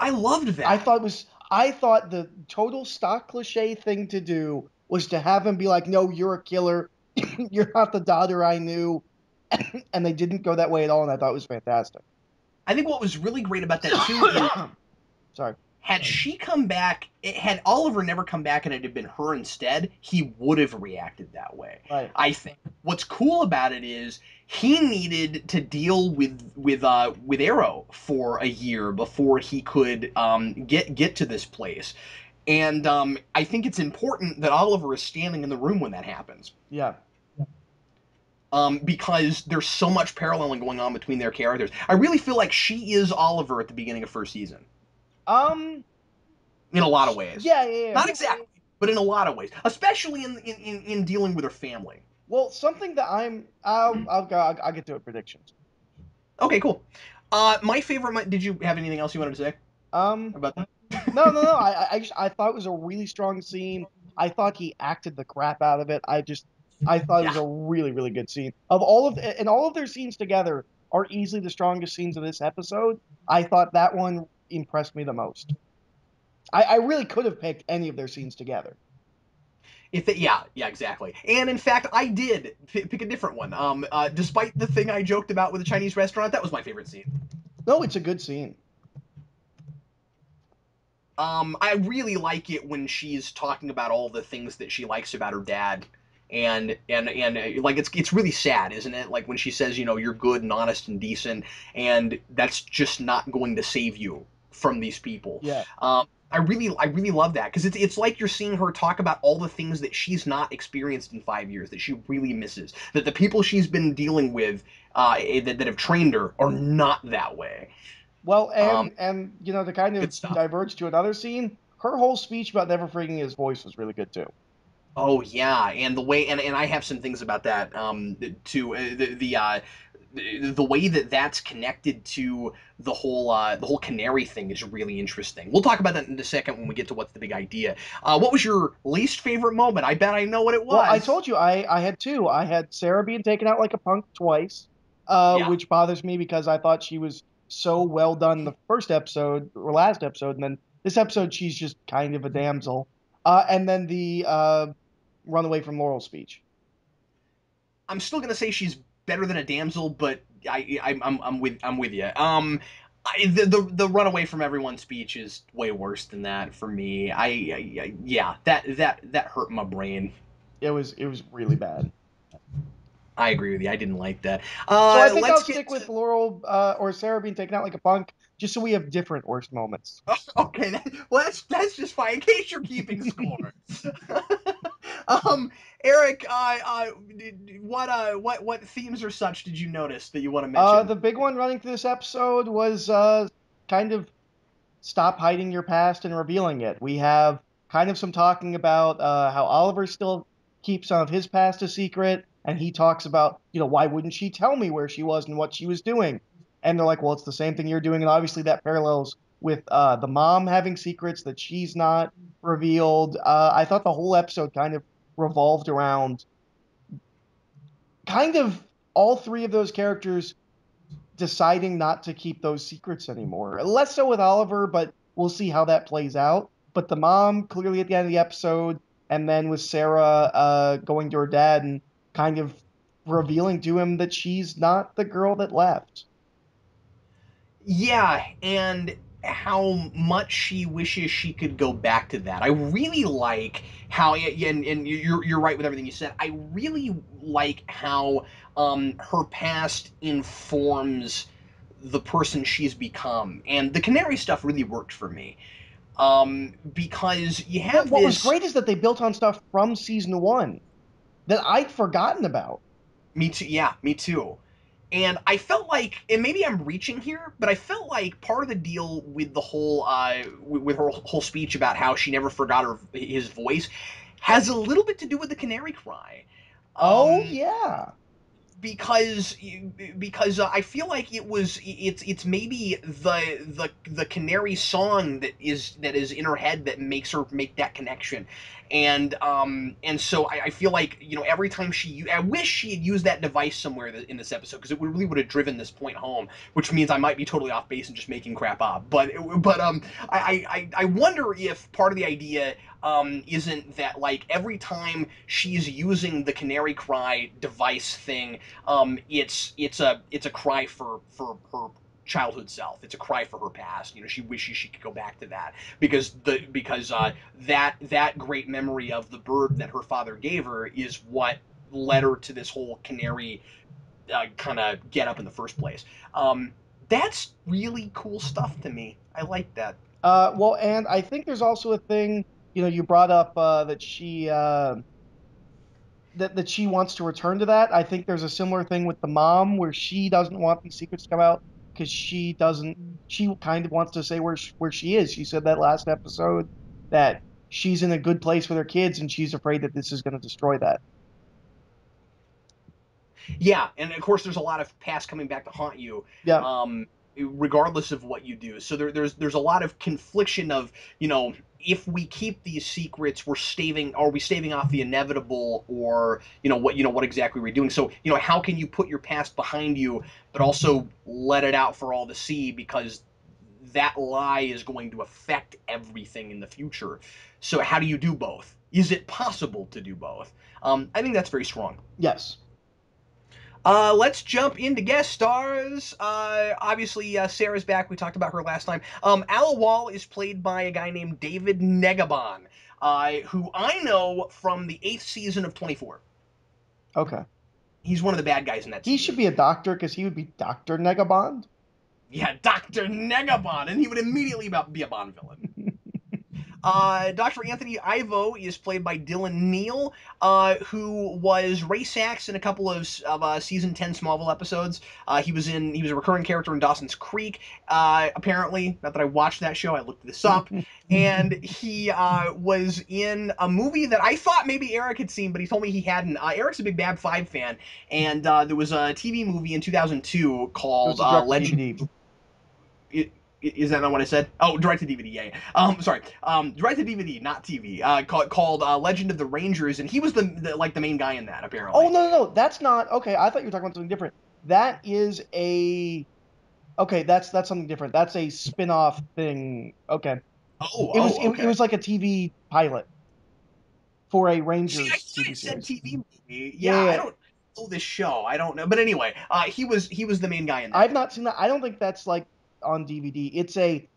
I loved I that. thought was I thought the total stock cliche thing to do was to have him be like, "No, you're a killer. You're not the daughter I knew." And they didn't go that way at all, and I thought it was fantastic. I think what was really great about that too is Sorry. had she come back, had Oliver never come back and it had been her instead, he would have reacted that way. Right. I think what's cool about it is he needed to deal with Arrow for a year before he could get to this place, and I think it's important that Oliver is standing in the room when that happens. Yeah. Because there's so much paralleling going on between their characters. I really feel like she is Oliver at the beginning of first season Um. in a lot of ways. Yeah. Yeah. Yeah. Not exactly, but in a lot of ways, especially in dealing with her family. Well, something that I'll get to it predictions. Okay, cool. My favorite. Did you have anything else you wanted to say Um. about that? No. I thought it was a really strong scene. I thought he acted the crap out of it. I thought it Yeah, was a really really good scene. Of all of and all of their scenes together are easily the strongest scenes of this episode. I thought that one impressed me the most. I really could have picked any of their scenes together. yeah, exactly. And in fact, I did pick a different one. Despite the thing I joked about with the Chinese restaurant, that was my favorite scene. No, it's a good scene. I really like it when she's talking about all the things that she likes about her dad, and like it's really sad, isn't it? Like when she says, you're good and honest and decent, and that's just not going to save you from these people. Yeah. I really love that because it's like you're seeing her talk about all the things that she's not experienced in 5 years that she really misses. That the people she's been dealing with, that have trained her, are not that way. Well, Um, and to kind Good of stuff. diverge to another scene, her whole speech about never forgetting his voice was really good too. Oh yeah, and the way and I have some things about that too. The way that that's connected to the whole canary thing is really interesting. We'll talk about that in a second when we get to what's the big idea. What was your least favorite moment? I bet I know what it Well, I was. told you I had two. I had Sarah being taken out like a punk twice, Yeah. which bothers me because I thought she was so well done the first episode or last episode, and then this episode she's just kind of a damsel. And then the run away from Laurel speech. I'm still gonna say she's better than a damsel, but I'm with you. The runaway from everyone speech is way worse than that for me. Yeah, that hurt my brain. It was really bad. I agree with you. I didn't like that. So I think I'll Let's get stick with to. Laurel or Sarah being taken out like a punk, just so we have different worst moments. Okay, well that's just fine. In case you're keeping score. um, Eric, what themes or such did you notice that you want to mention? The big one running through this episode was kind of stop hiding your past and revealing it. We have kind of some talking about how Oliver still keeps some of his past a secret, and he talks about, why wouldn't she tell me where she was and what she was doing? And they're like, well, it's the same thing you're doing, and obviously that parallels with the mom having secrets that she's not revealed. I thought the whole episode kind of revolved around kind of all three of those characters deciding not to keep those secrets anymore. Less so with Oliver, but we'll see how that plays out. But the mom clearly at the end of the episode, and then with Sarah going to her dad and kind of revealing to him that she's not the girl that left. Yeah, and how much she wishes she could go back to that. I really like how, and you're right with everything you said. I really like how her past informs the person she's become, and the canary stuff really worked for me. Because you Well, have what was this. great is that they built on stuff from season one that I'd forgotten about. Me too. Yeah, me too. And I felt like, and maybe I'm reaching here, but I felt like part of the deal with the whole, with her whole speech about how she never forgot his voice, has a little bit to do with the canary cry. Oh, Um, yeah. because I feel like it's maybe the canary song that is in her head that makes her make that connection, and so I feel like every time I wish she had used that device somewhere in this episode because it really would have driven this point home, which means I might be totally off base and just making crap up, but I wonder if part of the idea isn't that like every time she's using the canary cry device thing, it's a cry for her childhood self. It's a cry for her past. She wishes she could go back to that because that great memory of the bird that her father gave her is what led her to this whole canary kind of get up in the first place. That's really cool stuff to me. I like that. Well, and I think there's also a thing, you brought up that she wants to return to that. I think there's a similar thing with the mom where she doesn't want these secrets to come out because she doesn't. She kind of wants to say where she is. She said that last episode that she's in a good place with her kids and she's afraid that this is going to destroy that. Yeah, and of course, there's a lot of past coming back to haunt you, Yeah. um, regardless of what you do. So there's a lot of confliction of if we keep these secrets, are we staving off the inevitable, or what exactly we're doing. So how can you put your past behind you, but also let it out for all to see because that lie is going to affect everything in the future. So how do you do both? Is it possible to do both? I think that's very strong. Yes. Let's jump into guest stars. Obviously, Sarah's back. We talked about her last time. Ala Wall is played by a guy named David Negabon, who I know from the 8th season of 24. Okay. He's one of the bad guys in that He should season. be a doctor because he would be Doctor Negabond. Yeah, Dr. Negabon, and he would immediately be a Bond villain. Dr. Anthony Ivo is played by Dylan Neal, who was Ray Sachs in a couple of season 10 Smallville episodes. He was a recurring character in Dawson's Creek. Apparently, not that I watched that show, I looked this up, and he was in a movie that I thought maybe Eric had seen, but he told me he hadn't. Eric's a big Bab 5 fan, and there was a TV movie in 2002 It was called a direct Legend. DVD. Is that not what I said? Oh, direct to DVD. Yeah. Sorry. Direct to DVD, not TV. Called Legend of the Rangers, and he was the main guy in that Oh apparently. no, that's not okay. I thought you were talking about something different. That is a okay. That's something different. That's a spin-off thing. Okay. It Okay. was like a TV pilot for a See, I Rangers thought TV it said series. TV movie. Yeah, Yeah, yeah, I yeah. don't know this show. I don't know, but anyway, he was the main guy in that. I've not seen that. I don't think that's like on DVD.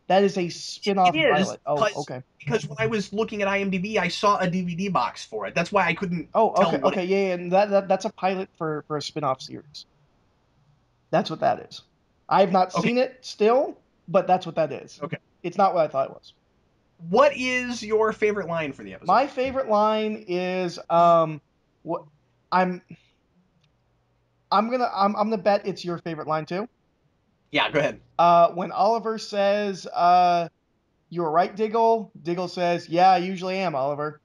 That is a It spin-off is pilot. Oh, okay. because when I was looking at IMDb, I saw a DVD box for it. That's why I couldn't Oh, tell okay, what it. okay, yeah, yeah. And that's a pilot for a spin-off series. That's what that is. I have not Okay. seen it still, but that's what that is. Okay. It's not what I thought it was. What is your favorite line for the episode? My favorite line is what I'm I'm gonna bet it's your favorite line too. Yeah, go ahead. When Oliver says, "You were right, Diggle." Diggle says, "Yeah, I usually am, Oliver."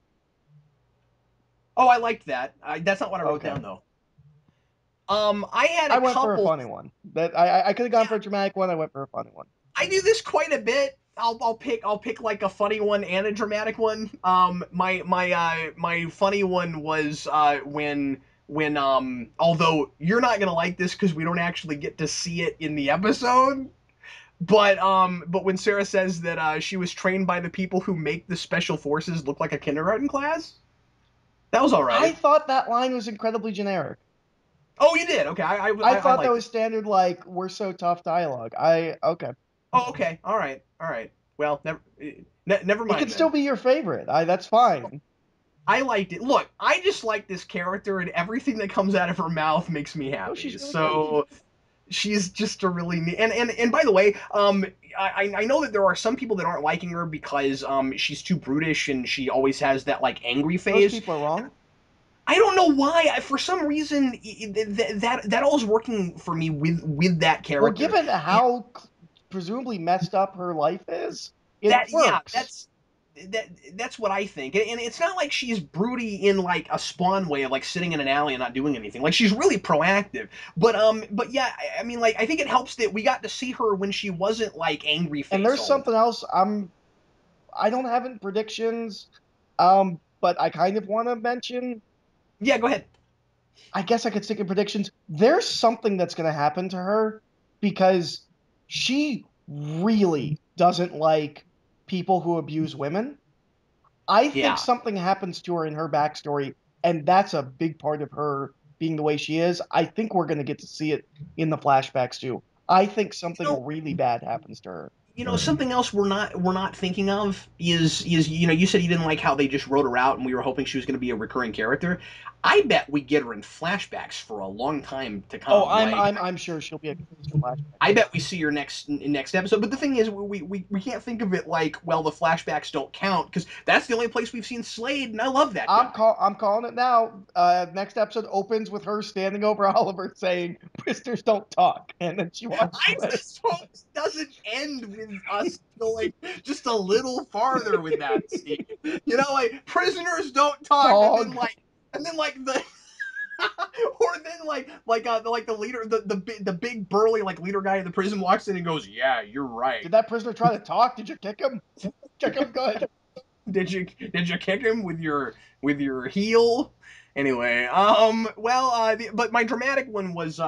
Oh, I liked that. That's not what I wrote Okay. down though. I had I a went for a couple. funny one. That I could have gone for Yeah, a dramatic one. I went for a funny one. I do this quite a bit. I'll pick like a funny one and a dramatic one. My funny one was when although you're not gonna like this because we don't actually get to see it in the episode. But when Sarah says that she was trained by the people who make the special forces look like a kindergarten class, that was all I right. thought that line was incredibly generic. Oh, you did. Okay, I I thought that liked was it. standard like we're so tough dialogue. I okay. Oh, okay. All right. All right. Well, never It mind could still then. be your favorite. I That's fine. I liked it. Look, I just like this character, and everything that comes out of her mouth makes me No, happy. she's really good. So she's just a really neat. And by the way, I know that there are some people that aren't liking her because she's too brutish and she always has that like angry Those face. people are wrong. I don't know why. For some reason, that all is working for me with that Well, character. given how presumably messed up her life is, it That yeah, works. that that's what I think. And it's not like she's broody in like a Spawn way of like sitting in an alley and not doing anything. Like she's really proactive. But yeah, I mean like I think it helps that we got to see her when she wasn't like angry And face there's all the something time. else I don't have in predictions, but I kind of want to mention. Yeah, go ahead. I guess I could stick in predictions. There's something that's going to happen to her because she really doesn't like people who abuse women. I think Yeah. something happens to her in her backstory, and that's a big part of her being the way she is. I think we're going to get to see it in the flashbacks too. I think You something know, really bad happens to her. something else we're not thinking of is you said you didn't like how they just wrote her out and we were hoping she was going to be a recurring character. I bet we get her in flashbacks for a long time to Oh, come. Like I'm sure she'll be a consistent flashback. I bet we see her next episode. But the thing is, we can't think of it like, well, the flashbacks don't count because that's the only place we've seen Slade, and I love that guy. I'm calling it now. Next episode opens with her standing over Oliver saying, "Prisoners don't talk," and then she walks I away. just hope it doesn't end with us going just a little farther with that scene. Like prisoners don't talk, Dog. and then like the or then like the leader the big burly like leader guy in the prison walks in and goes, yeah, you're right. Did that prisoner try to talk? Did you kick him? Kick him good. Did you kick him with your heel? Anyway, well, but my dramatic one was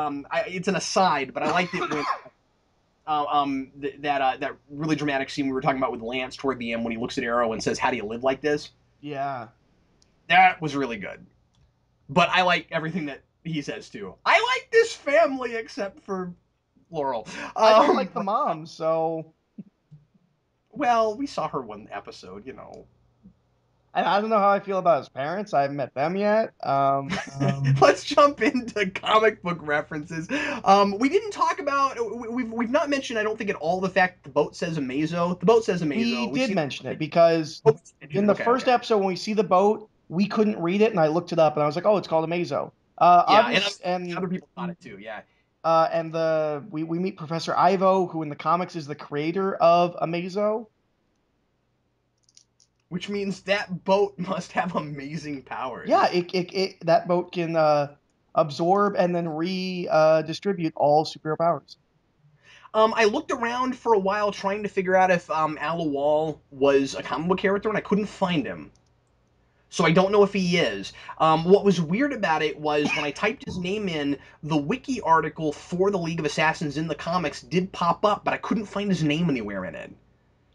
it's an aside, but I liked it when that really dramatic scene we were talking about with Lance toward the end when he looks at Arrow and says, "How do you live like this?" Yeah. That was really good. But I like everything that he says too. I like this family except for Laurel. I don't like the mom, so Well, we saw her one episode. And I don't know how I feel about his parents. I haven't met them yet. Let's jump into comic book references. We didn't talk about. We've not mentioned. I don't think at all the fact the boat says Amazo. The boat says We Amazo. We've did seen. mention it because Oh, we mentioned in it. the Okay, first okay. episode when we see the boat, we couldn't read it, and I looked it up, and I was like, "Oh, it's called Amazo." Yeah, Obvious, other people got it too. Yeah. and we meet Professor Ivo, who in the comics is the creator of Amazo. Which means that boat must have amazing Yeah, powers. that boat can absorb and then redistribute all superhero powers. I looked around for a while trying to figure out if Alawal was a comic book character, and I couldn't find him. So I don't know if he is. What was weird about it was when I typed his name in, the wiki article for the League of Assassins in the comics did pop up, but I couldn't find his name anywhere in it.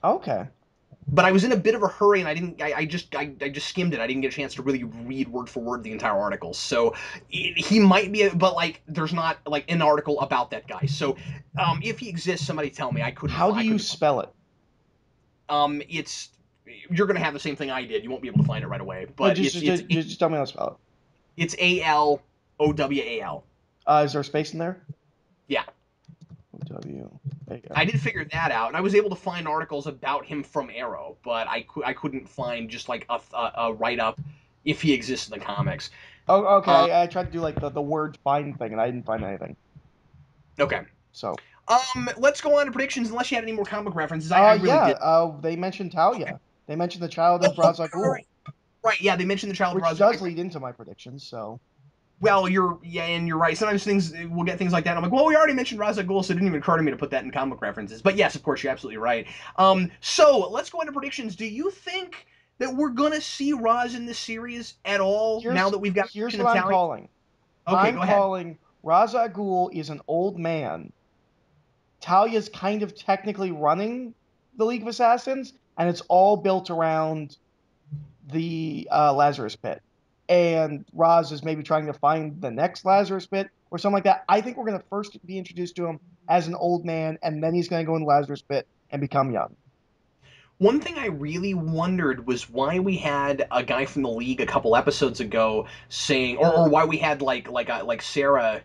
Okay. But I was in a bit of a hurry, and I didn't. I just skimmed it. I didn't get a chance to really read word for word the entire article. So he might be, but like, there's not like an article about that guy. So if he exists, somebody tell me. I couldn't. How do I you couldn't. spell it? It's you're gonna have the same thing I did. You won't be able to find it right away. No, But just tell me how to spell it's Alowal. it. Is there a space in there? Yeah, W. I did figure that out, and I was able to find articles about him from Arrow, but I couldn't find just like a write up if he exists in the comics. Oh, okay. Um, I tried to do like the word find thing, and I didn't find anything. okay. So, Let's go on to predictions. Unless you had any more comic references, I really yeah. did. They mentioned Okay. Talia. They mentioned the child Oh, of oh, Ra's al right, Ghul, right, right. Yeah, they mentioned the child of which Raza. does lead into my predictions. So, Well, and you're right. Sometimes things we'll get things like that. And I'm like, well, we already mentioned Raza Ghul, so it didn't even occur to me to put that in comic references. But yes, of course, you're absolutely right. So let's go into predictions. Do you think that we're gonna see Raz in this series at all now here's that we've got here's mention what of I'm Talia? calling. Okay, I'm go ahead. calling Ra's al Ghul is an old man. Talia's kind of technically running the League of Assassins, and it's all built around the Lazarus Pit. And Roz is maybe trying to find the next Lazarus Pit or something like that. I think we're going to first be introduced to him as an old man, and then he's going to go in the Lazarus Pit and become young. One thing I really wondered was why we had a guy from the league a couple episodes ago saying, or why we had like Sarah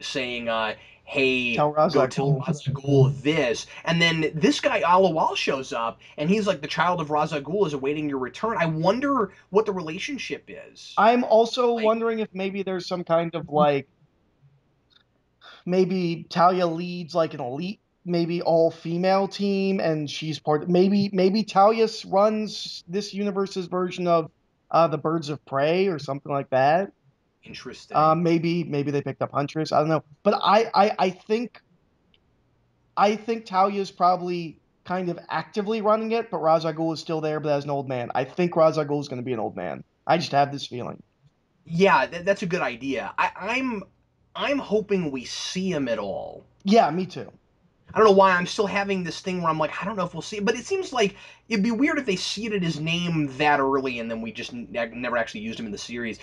saying, "Hey, Tell Ra's go al tell Ghul. Ra's al Ghul this," and then this guy Alawal shows up and he's like, "The child of Ra's al Ghul is awaiting your return." I wonder what the relationship is. I'm also Like, wondering if maybe there's some kind of like maybe Talia leads like an elite, maybe all female team, and she's part. Maybe Talia runs this universe's version of the Birds of Prey or something like that. interesting. Maybe they picked up Huntress. I don't know, but I think Talia's probably kind of actively running it, but Ra's al Ghul is still there, but as an old man. I think Ra's al Ghul is going to be an old man. I just have this feeling. Yeah, that's a good idea. I'm hoping we see him at all. Yeah, me too. I don't know why I'm still having this thing where I'm like, I don't know if we'll see it, but it seems like it'd be weird if they seeded his name that early and then we just never actually used him in the series.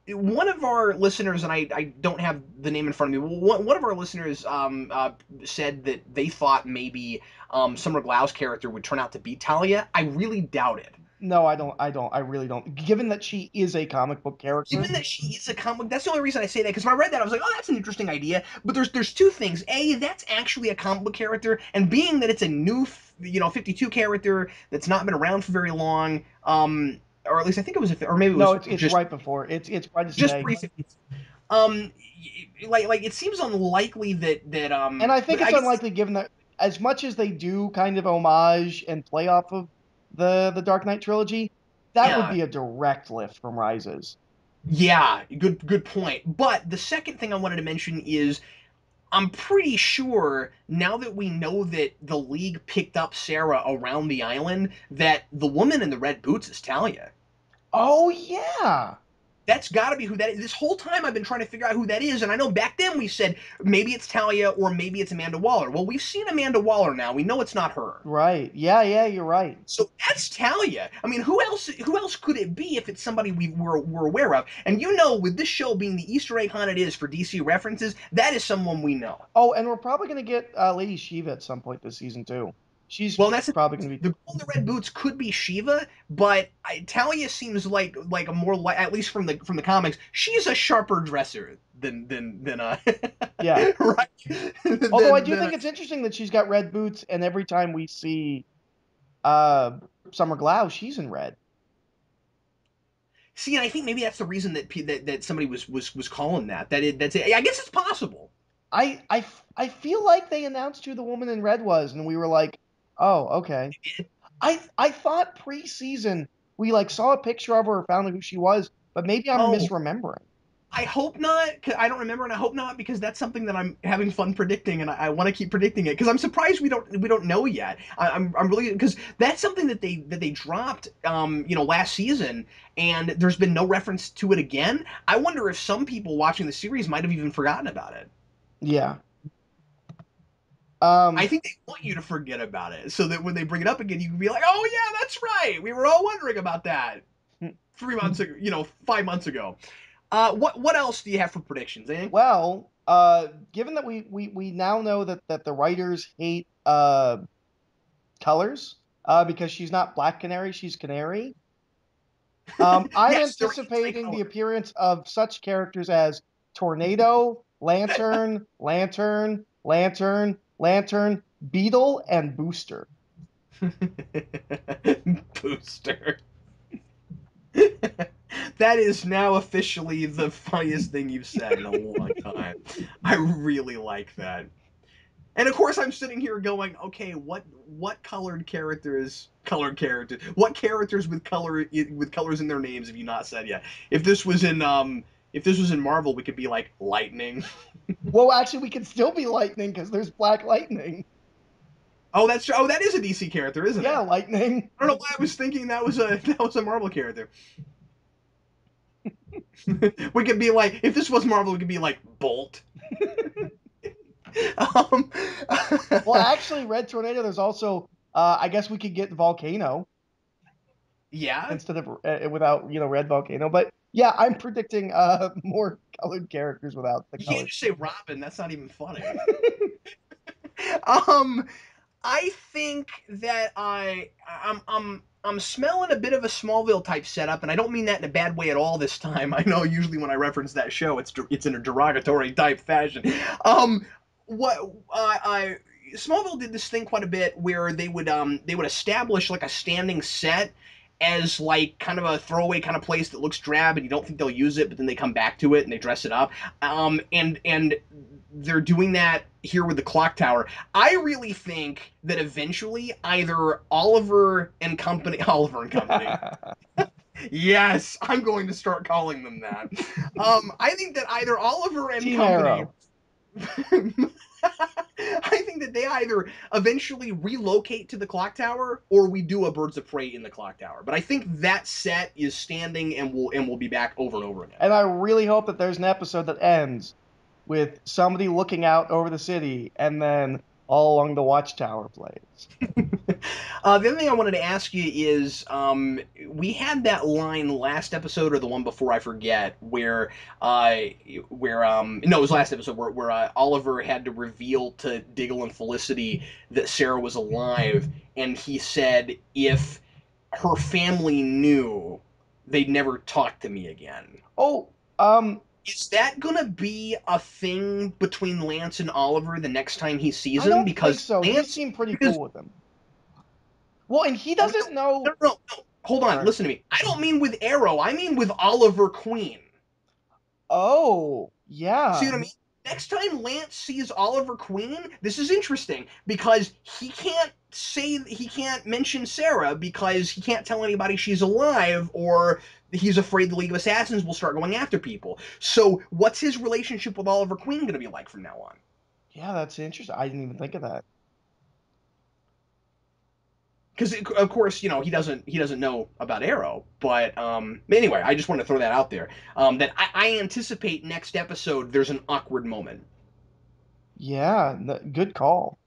One of our listeners, and I don't have the name in front of me. One of our listeners said that they thought maybe Summer Glau's character would turn out to be Talia. I really doubt it. No, I don't. I don't. I really don't. Given that she is a comic book character, Given that she is a comic, that's the only reason I say that. Because when I read that, I was like, oh, that's an interesting idea. But there's two things: a, that's actually a comic book character, and being that it's a new, 52 character that's not been around for very long, or at least I think it was, or maybe it no, was it's right before. It's right to just say, pre 52. Um, like it seems unlikely that and I think I it's guess unlikely given that as much as they do kind of homage and play off of the Dark Knight trilogy, that would yeah. be a direct lift from Rises. Yeah, good point. But the second thing I wanted to mention is I'm pretty sure now that we know that the league picked up Sarah around the island, that the woman in the red boots is Talia. Oh yeah, That's got to be who that is. This whole time I've been trying to figure out who that is, and I know back then we said maybe it's Talia or maybe it's Amanda Waller. Well, we've seen Amanda Waller now. We know it's not her. right. Yeah, you're right. So that's Talia. I mean, who else? Who else could it be if it's somebody we're aware of? And with this show being the Easter egg hunt it is for DC references, that is someone we know. Oh, and we're probably gonna get Lady Shiva at some point this season too. She's Well, that's probably going to be. the girl in the red boots could be Shiva, but Talia seems like a more at least from the comics, she's a sharper dresser than Yeah. right Although I do than think it's interesting that she's got red boots, and every time we see uh, Summer Glau, she's in red. see, and I think maybe that's the reason that somebody was calling that's it. I guess it's possible. I feel like they announced who the woman in red was, and we were like, oh, okay. I thought preseason we like saw a picture of her or found out who she was, but maybe I'm Oh, misremembering. I hope not. 'Cause I don't remember, and I hope not because that's something that I'm having fun predicting, and I want to keep predicting it because I'm surprised we don't know yet. I'm really because that's something that they dropped last season, and there's been no reference to it again. I wonder if some people watching the series might have even forgotten about it. Yeah. I Um, think they want you to forget about it so that when they bring it up again, you can be like, "Oh yeah, that's right. We were all wondering about that 3 months ago, 5 months ago." What else do you have for predictions, eh? well, given that we now know that the writers hate colors because she's not Black Canary, she's Canary. I'm Yes, they're anti anticipating the color. appearance of such characters as Tornado, Lantern, Lantern, Lantern, Lantern, Beetle, and Booster. Booster. That is now officially the funniest thing you've said in a long time. I really like that. And of course, I'm sitting here going, okay, what what characters with colors in their names have you not said yet? If this was in Marvel, we could be like lightning. Well, actually, we can still be Lightning because there's Black Lightning. Oh, that is a DC character, isn't Yeah, it? Lightning. I don't know why I was thinking that was a Marvel character. We could be like, if this was Marvel, we could be like Bolt. um, Well, actually, Red Tornado. There's also, I guess we could get Volcano yeah, instead of without Red Volcano. But yeah, I'm predicting more colored characters without the you can't colors. just say Robin. That's not even funny. Um, I think that I'm smelling a bit of a Smallville type setup, and I don't mean that in a bad way at all this time. I know usually when I reference that show, it's in a derogatory type fashion. What I Smallville did this thing quite a bit where they would establish like a standing set as like kind of a throwaway kind of place that looks drab and you don't think they'll use it, but then they come back to it and they dress it up. And they're doing that here with the clock tower. I really think that eventually either Oliver and Company. Yes, I'm going to start calling them that. I think that either Oliver and Team Company. Arrow. I think that they either eventually relocate to the clock tower or we do a Birds of Prey in the clock tower. But I think that set is standing and will be back over and over again. And I really hope that there's an episode that ends with somebody looking out over the city and then all along the watchtower plays. The other thing I wanted to ask you is we had that line last episode or the one before, I forget, uh, where no, it was last episode where Oliver had to reveal to Diggle and Felicity that Sarah was alive, and he said if her family knew, they'd never talk to me again. Oh, Is that gonna be a thing between Lance and Oliver the next time he sees I him? don't think Because so. He Lance, seemed pretty because cool with them. Well, and he no, doesn't know. no. Hold on, Sorry. listen to me. I don't mean with Arrow. I mean with Oliver Queen. Oh, See yeah. what I mean? Next time Lance sees Oliver Queen, this is interesting because he can't mention Sarah because he can't tell anybody she's alive, or he's afraid the League of Assassins will start going after people. So, what's his relationship with Oliver Queen going to be like from now on? Yeah, that's interesting. I didn't even think of that. Because of course he doesn't know about Arrow, but anyway, I just want to throw that out there. That I anticipate next episode there's an awkward moment, Yeah, good call.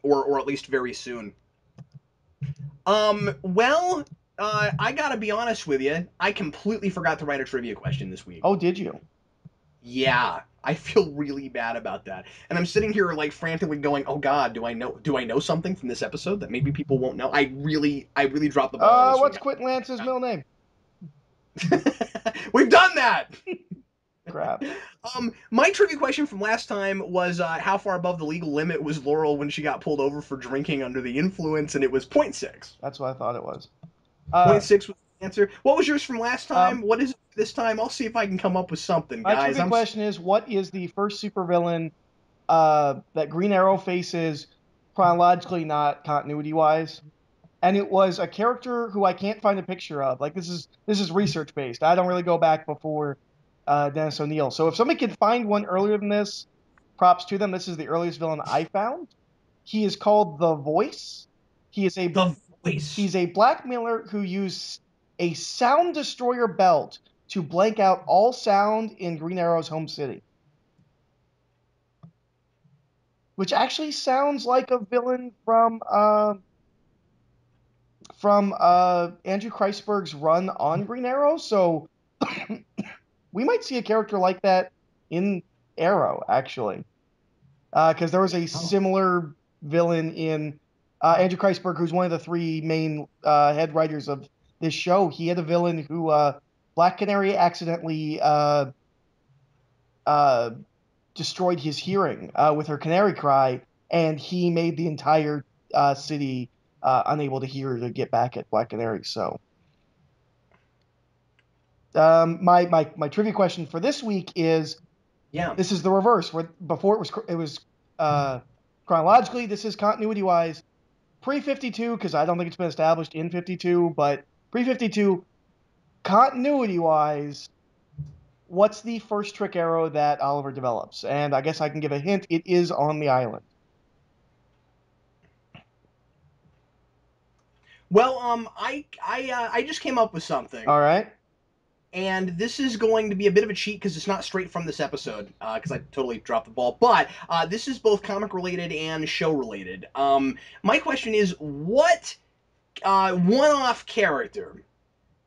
or at least very soon. Well, I gotta be honest with you, I completely forgot to write a trivia question this week. Oh, did you? Yeah. I feel really bad about that. And I'm sitting here like frantically going, "Oh God, do I know something from this episode that maybe people won't know?" I really dropped the ball on this one, What's Quentin Lance's middle name? guys. We've done that. Crap. My trivia question from last time was how far above the legal limit was Laurel when she got pulled over for drinking under the influence, and it was point 0.6. That's what I thought it was. Point 0.6 was the answer. What was yours from last time? Um, What is it this time? I'll see if I can come up with something, my guys. trivia question is, what is the first supervillain that Green Arrow faces chronologically, not continuity-wise? And it was a character who I can't find a picture of. Like, this is research based. I don't really go back before Dennis O'Neil. So if somebody can find one earlier than this, props to them. This is the earliest villain I found. He is called the Voice. He is a The Voice. He's a blackmailer who used a sound destroyer belt to blank out all sound in Green Arrow's home city. Which actually sounds like a villain from Andrew Kreisberg's run on Green Arrow. So we might see a character like that in Arrow, actually. Because there was a similar villain in Andrew Kreisberg, who's one of the three main head writers of this show. He had a villain who Black Canary accidentally destroyed his hearing with her canary cry, and he made the entire city unable to hear to get back at Black Canary. So, my trivia question for this week is: Yeah. this is the reverse. Where before it was chronologically, this is continuity wise. Pre-52, because I don't think it's been established in 52, but pre-52, continuity wise, what's the first trick arrow that Oliver develops? And I guess I can give a hint. It is on the island. Well, I just came up with something. All right. And this is going to be a bit of a cheat because it's not straight from this episode, because I totally dropped the ball. But this is both comic related and show related. My question is, what one-off character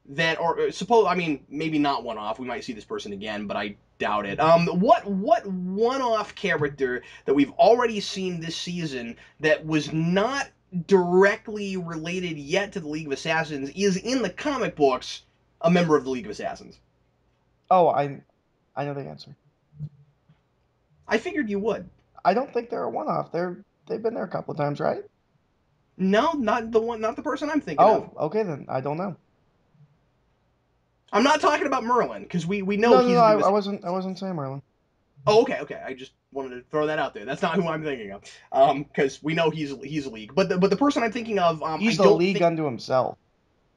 that, or suppose, I mean, maybe not one-off. We might see this person again, but I doubt it. What one-off character that we've already seen this season that was not directly related yet to the League of Assassins is in the comic books a member of the League of Assassins? Oh, I know the answer. I figured you would. I don't think they're a one-off. They've been there a couple of times, right? No, not the person I'm thinking of. Oh, okay then. I don't know. I'm not talking about Merlin because we know No, he's. I wasn't saying Merlin. Oh, okay. I just wanted to throw that out there. That's not who I'm thinking of. Because we know he's League, but the person I'm thinking of, He's the League unto himself.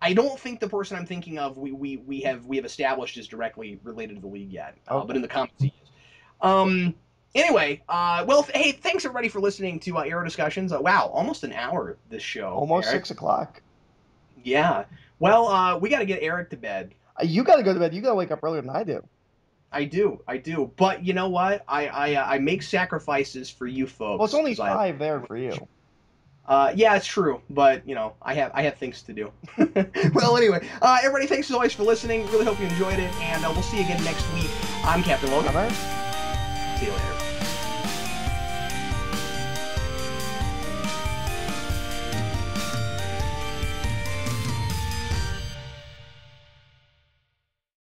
I don't think the person I'm thinking of we have established is directly related to the League yet. Okay. But in the comics he is. Anyway, well, hey, thanks everybody for listening to Arrow Discussions. Wow, almost an hour this show. Almost Eric. 6 o'clock. Yeah. Well, we got to get Eric to bed. You got to go to bed. You got to wake up earlier than I do. I do. But you know what? I make sacrifices for you folks. Well, it's only 5 there for you. Yeah, it's true, but you know, I have things to do. Well, anyway, everybody, thanks as always for listening. Really hope you enjoyed it, and we'll see you again next week. I'm Captain Logan. All right. See you later.